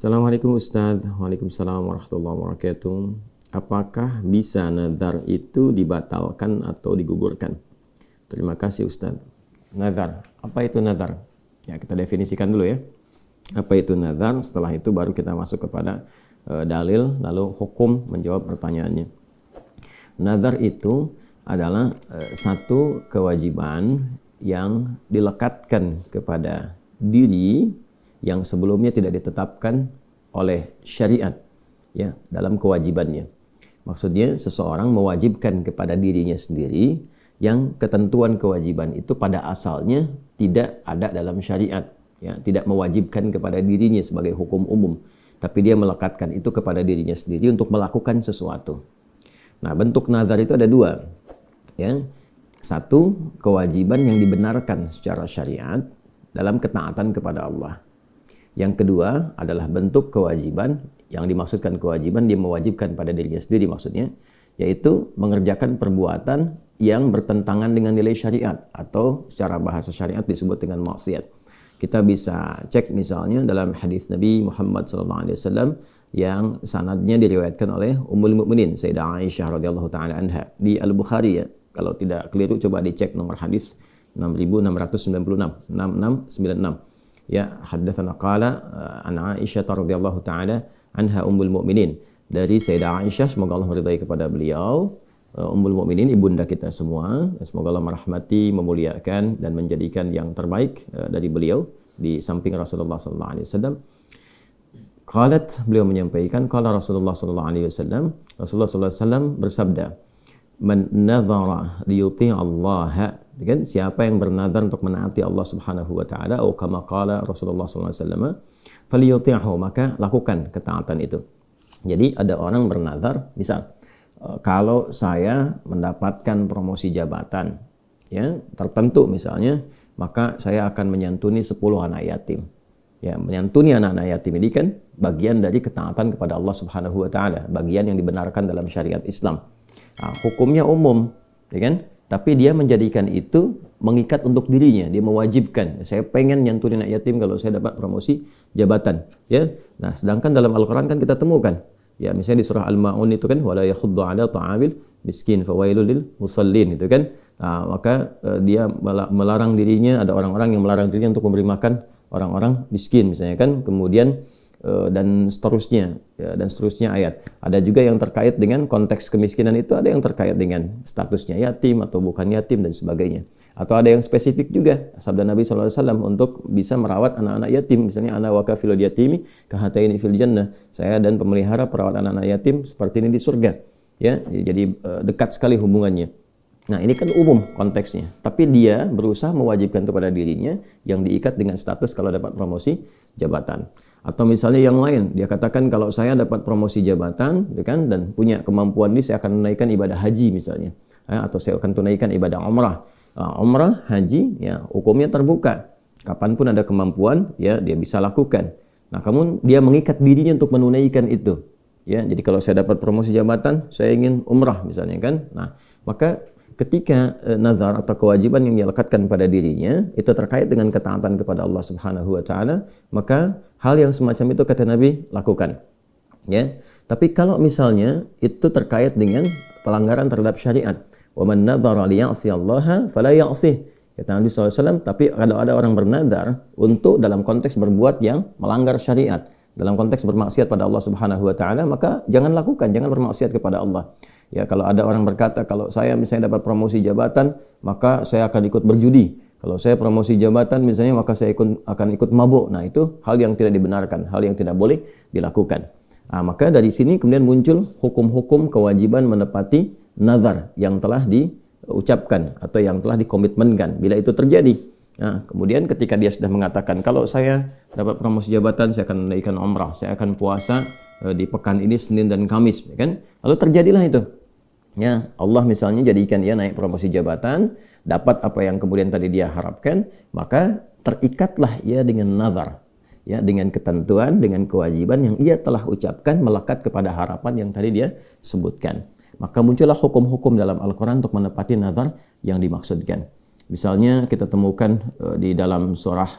Assalamualaikum Ustaz. Waalaikumsalam warahmatullahi wabarakatuh. Apakah bisa nazar itu dibatalkan atau digugurkan? Terima kasih Ustaz. Nazar, apa itu nazar? Ya, kita definisikan dulu ya. Apa itu nazar? Setelah itu baru kita masuk kepada dalil, lalu hukum menjawab pertanyaannya. Nazar itu adalah satu kewajiban yang dilekatkan kepada diri yang sebelumnya tidak ditetapkan oleh syariat ya dalam kewajibannya. Maksudnya seseorang mewajibkan kepada dirinya sendiri yang ketentuan kewajiban itu pada asalnya tidak ada dalam syariat ya, tidak mewajibkan kepada dirinya sebagai hukum umum, tapi dia melekatkan itu kepada dirinya sendiri untuk melakukan sesuatu. Nah, bentuk nazar itu ada dua ya. Satu, kewajiban yang dibenarkan secara syariat dalam ketaatan kepada Allah. Yang kedua adalah bentuk kewajiban yang dimaksudkan kewajiban dia mewajibkan pada dirinya sendiri maksudnya, yaitu mengerjakan perbuatan yang bertentangan dengan nilai syariat atau secara bahasa syariat disebut dengan maksiat. Kita bisa cek misalnya dalam hadis Nabi Muhammad SAW yang sanadnya diriwayatkan oleh Ummul Mukminin Sayyidah Aisyah radhiyallahu taala anha di Al-Bukhari ya. Kalau tidak keliru coba dicek nomor hadis 6696 6696. Ya, haddatsana qala an Aisyah radhiyallahu taala anha ummul mukminin, dari Sayyidah Aisyah semoga Allah meridai kepada beliau, ummul mukminin ibunda kita semua, semoga Allah merahmati, memuliakan dan menjadikan yang terbaik dari beliau di samping Rasulullah sallallahu alaihi wasallam. Qalat, beliau menyampaikan qala Rasulullah sallallahu alaihi wasallam, Rasulullah sallallahu alaihi wasallam bersabda, man nadhara liyuti' Allah, kan siapa yang bernazar untuk menaati Allah Subhanahu wa taala, atau kama qala Rasulullah sallallahu alaihi wasallam, falyuti'hu, maka lakukan ketaatan itu. Jadi ada orang bernazar, misal kalau saya mendapatkan promosi jabatan ya tertentu misalnya, maka saya akan menyantuni 10 anak yatim. Ya, menyantuni anak-anak yatim ini kan bagian dari ketaatan kepada Allah Subhanahu wa taala, bagian yang dibenarkan dalam syariat Islam. Nah, hukumnya umum, ya kan? Tapi dia menjadikan itu mengikat untuk dirinya, dia mewajibkan. Saya pengen nyantunin anak yatim kalau saya dapat promosi jabatan, ya. Nah, sedangkan dalam Al-Qur'an kan kita temukan, ya misalnya di surah Al-Maun itu kan wala yakhuddu 'ala ta'amil miskin fawailul lil musallin itu kan. Nah, maka dia melarang dirinya, ada orang-orang yang melarang dirinya untuk memberi makan orang-orang miskin misalnya kan. Kemudian dan seterusnya ya, dan seterusnya ayat. Ada juga yang terkait dengan konteks kemiskinan itu, ada yang terkait dengan statusnya yatim atau bukan yatim dan sebagainya. Atau ada yang spesifik juga sabda Nabi SAW untuk bisa merawat anak-anak yatim, misalnya ana wa kafilul yatimi kahataini fil jannah, saya dan pemelihara perawat anak-anak yatim seperti ini di surga ya. Jadi dekat sekali hubungannya. Nah, ini kan umum konteksnya, tapi dia berusaha mewajibkan kepada dirinya yang diikat dengan status kalau dapat promosi jabatan. Atau misalnya yang lain, dia katakan kalau saya dapat promosi jabatan kan, dan punya kemampuan ini, saya akan menunaikan ibadah haji misalnya, atau saya akan tunaikan ibadah umrah. Umrah, haji, ya hukumnya terbuka. Kapanpun ada kemampuan, ya dia bisa lakukan. Nah, kamu dia mengikat dirinya untuk menunaikan itu. Ya, jadi kalau saya dapat promosi jabatan, saya ingin umrah misalnya kan. Nah, maka ketika nazar atau kewajiban yang dilekatkan pada dirinya itu terkait dengan ketaatan kepada Allah Subhanahu wa taala, maka hal yang semacam itu kata Nabi lakukan. Ya. Tapi kalau misalnya itu terkait dengan pelanggaran terhadap syariat, wa man nadzara liya'siyallaha fala ya'sih, kata Nabi SAW. Tapi kalau ada orang bernazar untuk dalam konteks berbuat yang melanggar syariat, dalam konteks bermaksiat pada Allah Subhanahu wa taala, maka jangan lakukan, jangan bermaksiat kepada Allah. Ya, kalau ada orang berkata kalau saya misalnya dapat promosi jabatan, maka saya akan ikut berjudi. Kalau saya promosi jabatan misalnya, maka saya akan ikut mabuk. Nah, itu hal yang tidak dibenarkan, hal yang tidak boleh dilakukan. Nah, maka dari sini kemudian muncul hukum-hukum kewajiban menepati nazar yang telah diucapkan atau yang telah dikomitmenkan. Bila itu terjadi, nah, kemudian ketika dia sudah mengatakan kalau saya dapat promosi jabatan, saya akan menunaikan umrah, saya akan puasa di pekan ini Senin dan Kamis, kan? Lalu terjadilah itu. Ya, Allah misalnya jadikan dia naik promosi jabatan, dapat apa yang kemudian tadi dia harapkan, maka terikatlah ia dengan nazar, ya, dengan ketentuan, dengan kewajiban yang ia telah ucapkan melekat kepada harapan yang tadi dia sebutkan. Maka muncullah hukum-hukum dalam Al-Quran untuk menepati nazar yang dimaksudkan. Misalnya kita temukan di dalam surah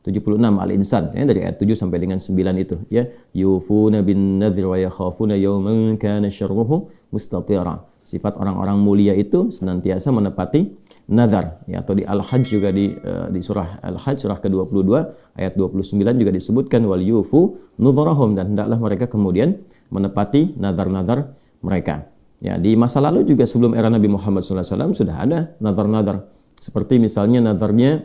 76 Al-Insan ya, dari ayat 7 sampai dengan 9 itu ya. Yufuna bin nadhir wa yakhafuna yawman kana syarruhu mustatira. Sifat orang-orang mulia itu senantiasa menepati nazar ya, atau di Al-Hajj juga di surah Al-Hajj surah ke-22 ayat 29 juga disebutkan wal yufu nudharahum, dan hendaklah mereka kemudian menepati nazar-nazar mereka. Ya, di masa lalu juga sebelum era Nabi Muhammad SAW sudah ada nazar-nazar. Seperti misalnya nazarnya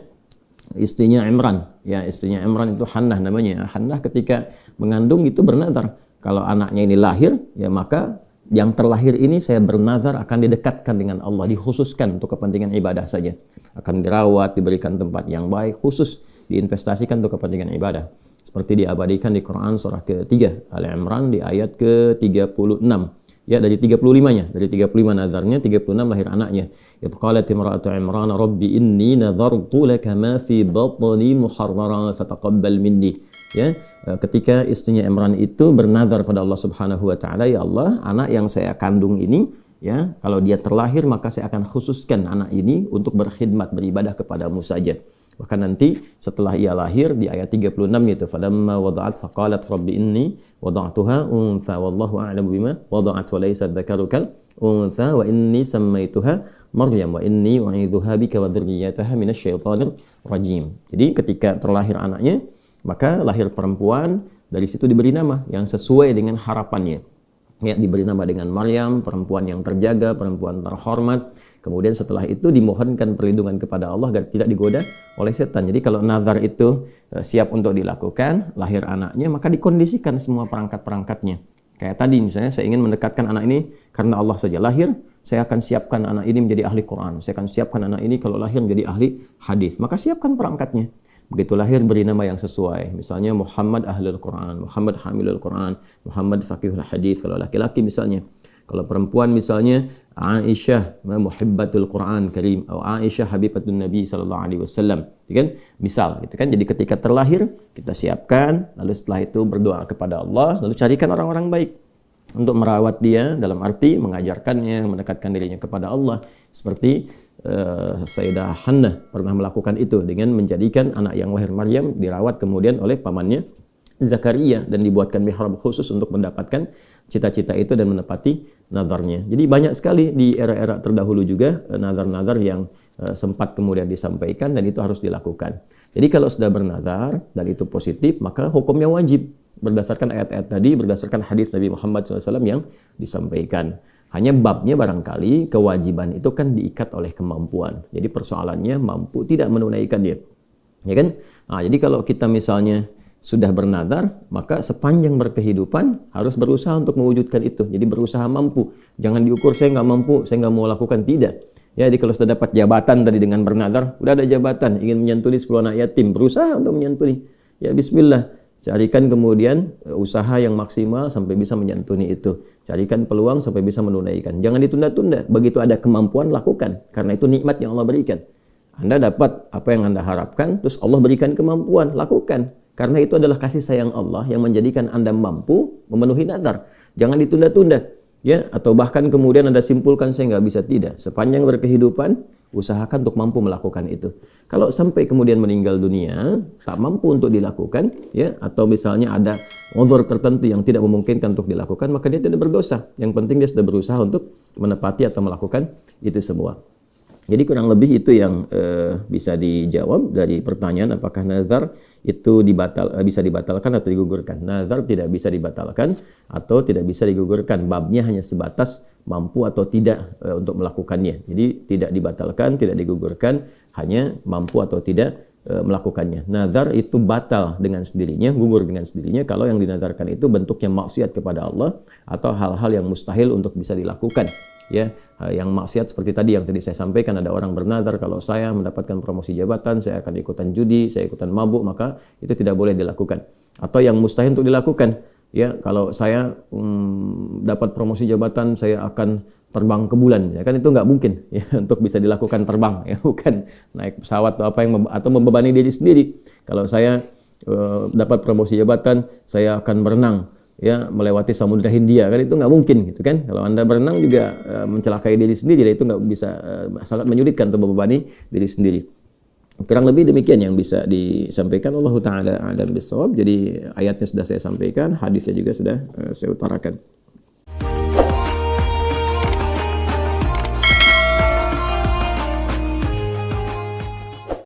istrinya Imran. Ya, istrinya Imran itu Hannah namanya. Hannah ketika mengandung itu bernazar, kalau anaknya ini lahir, ya maka yang terlahir ini saya bernazar akan didekatkan dengan Allah, dikhususkan untuk kepentingan ibadah saja. Akan dirawat, diberikan tempat yang baik, khusus diinvestasikan untuk kepentingan ibadah. Seperti diabadikan di Quran surah ketiga Al-Imran di ayat ke-36. Ya, dari 35-nya, dari 35 nazarnya, 36 lahir anaknya. Idh qalat imra'atu Imran rabbi inni nadhartu laka ma fi batni muharraran fataqabbal minni. Ya, ketika istrinya Imran itu bernazar pada Allah Subhanahu wa taala, ya Allah, anak yang saya kandung ini ya, kalau dia terlahir maka saya akan khususkan anak ini untuk berkhidmat, beribadah kepadamu saja. Bahkan nanti setelah ia lahir di ayat 36 itu falamma wada'at faqalat rabbi inni wada'tuha untha wallahu a'lamu bima wada'at wa laysa dzakaru kal untha wa inni sammaituha Maryam wa inni u'idzuha bika wa dzurriyyataha minasyaitonir rajim. Jadi ketika terlahir anaknya, maka lahir perempuan, dari situ diberi nama yang sesuai dengan harapannya. Ya, diberi nama dengan Maryam, perempuan yang terjaga, perempuan terhormat. Kemudian setelah itu dimohonkan perlindungan kepada Allah agar tidak digoda oleh setan. Jadi kalau nazar itu siap untuk dilakukan, lahir anaknya, maka dikondisikan semua perangkat-perangkatnya. Kayak tadi misalnya saya ingin mendekatkan anak ini karena Allah saja. Lahir, saya akan siapkan anak ini menjadi ahli Quran. Saya akan siapkan anak ini kalau lahir menjadi ahli hadis. Maka siapkan perangkatnya. Begitu lahir beri nama yang sesuai. Misalnya Muhammad Ahlul Quran, Muhammad Hamilul Quran, Muhammad Faqihul Hadis kalau laki-laki misalnya. Kalau perempuan misalnya Aisyah Muhibbatul Quran Karim atau Aisyah Habibatun Nabi sallallahu alaihi wasallam. Kan? Misal gitu kan. Jadi ketika terlahir kita siapkan, lalu setelah itu berdoa kepada Allah, lalu carikan orang-orang baik untuk merawat dia, dalam arti mengajarkannya, mendekatkan dirinya kepada Allah. Seperti Sayyidah Hannah pernah melakukan itu dengan menjadikan anak yang lahir Maryam dirawat kemudian oleh pamannya Zakaria dan dibuatkan mihrab khusus untuk mendapatkan cita-cita itu dan menepati nazarnya. Jadi banyak sekali di era-era terdahulu juga nazar-nazar yang sempat kemudian disampaikan dan itu harus dilakukan. Jadi kalau sudah bernazar dan itu positif, maka hukumnya wajib berdasarkan ayat-ayat tadi, berdasarkan hadis Nabi Muhammad SAW yang disampaikan. Hanya babnya barangkali kewajiban itu kan diikat oleh kemampuan. Jadi persoalannya mampu tidak menunaikan dia. Ya kan? Nah, jadi kalau kita misalnya sudah bernazar, maka sepanjang berkehidupan harus berusaha untuk mewujudkan itu. Jadi berusaha mampu. Jangan diukur saya nggak mampu, saya nggak mau lakukan. Tidak. Ya, jadi kalau sudah dapat jabatan tadi dengan bernazar, udah ada jabatan, ingin menyantuni 10 anak yatim, berusaha untuk menyantuni. Ya bismillah. Carikan kemudian usaha yang maksimal sampai bisa menyantuni itu. Carikan peluang sampai bisa menunaikan. Jangan ditunda-tunda. Begitu ada kemampuan, lakukan. Karena itu nikmat yang Allah berikan. Anda dapat apa yang Anda harapkan, terus Allah berikan kemampuan, lakukan. Karena itu adalah kasih sayang Allah yang menjadikan Anda mampu memenuhi nazar. Jangan ditunda-tunda. Ya, atau bahkan kemudian Anda simpulkan saya nggak bisa. Tidak. Sepanjang berkehidupan, usahakan untuk mampu melakukan itu. Kalau sampai kemudian meninggal dunia, tak mampu untuk dilakukan, ya, atau misalnya ada uzur tertentu yang tidak memungkinkan untuk dilakukan, maka dia tidak berdosa. Yang penting dia sudah berusaha untuk menepati atau melakukan itu semua. Jadi kurang lebih itu yang bisa dijawab dari pertanyaan apakah nazar itu bisa dibatalkan atau digugurkan. Nazar tidak bisa dibatalkan atau tidak bisa digugurkan. Babnya hanya sebatas mampu atau tidak untuk melakukannya. Jadi tidak dibatalkan, tidak digugurkan, hanya mampu atau tidak melakukannya. Nazar itu batal dengan sendirinya, gugur dengan sendirinya kalau yang dinazarkan itu bentuknya maksiat kepada Allah atau hal-hal yang mustahil untuk bisa dilakukan. Ya, yang maksiat seperti tadi yang tadi saya sampaikan, ada orang bernazar kalau saya mendapatkan promosi jabatan, saya akan ikutan judi, saya ikutan mabuk, maka itu tidak boleh dilakukan. Atau yang mustahil untuk dilakukan, ya, kalau saya dapat promosi jabatan, saya akan terbang ke bulan, ya kan itu nggak mungkin ya untuk bisa dilakukan terbang, ya bukan naik pesawat atau apa yang atau membebani diri sendiri. Kalau saya dapat promosi jabatan, saya akan berenang, ya, melewati Samudra Hindia, kan itu nggak mungkin gitu kan. Kalau Anda berenang juga mencelakai diri sendiri, itu nggak bisa, sangat menyulitkan untuk membebani diri sendiri. Kurang lebih demikian yang bisa disampaikan. Allah Ta'ala a'lam bissawab. Jadi ayatnya sudah saya sampaikan, hadisnya juga sudah saya utarakan.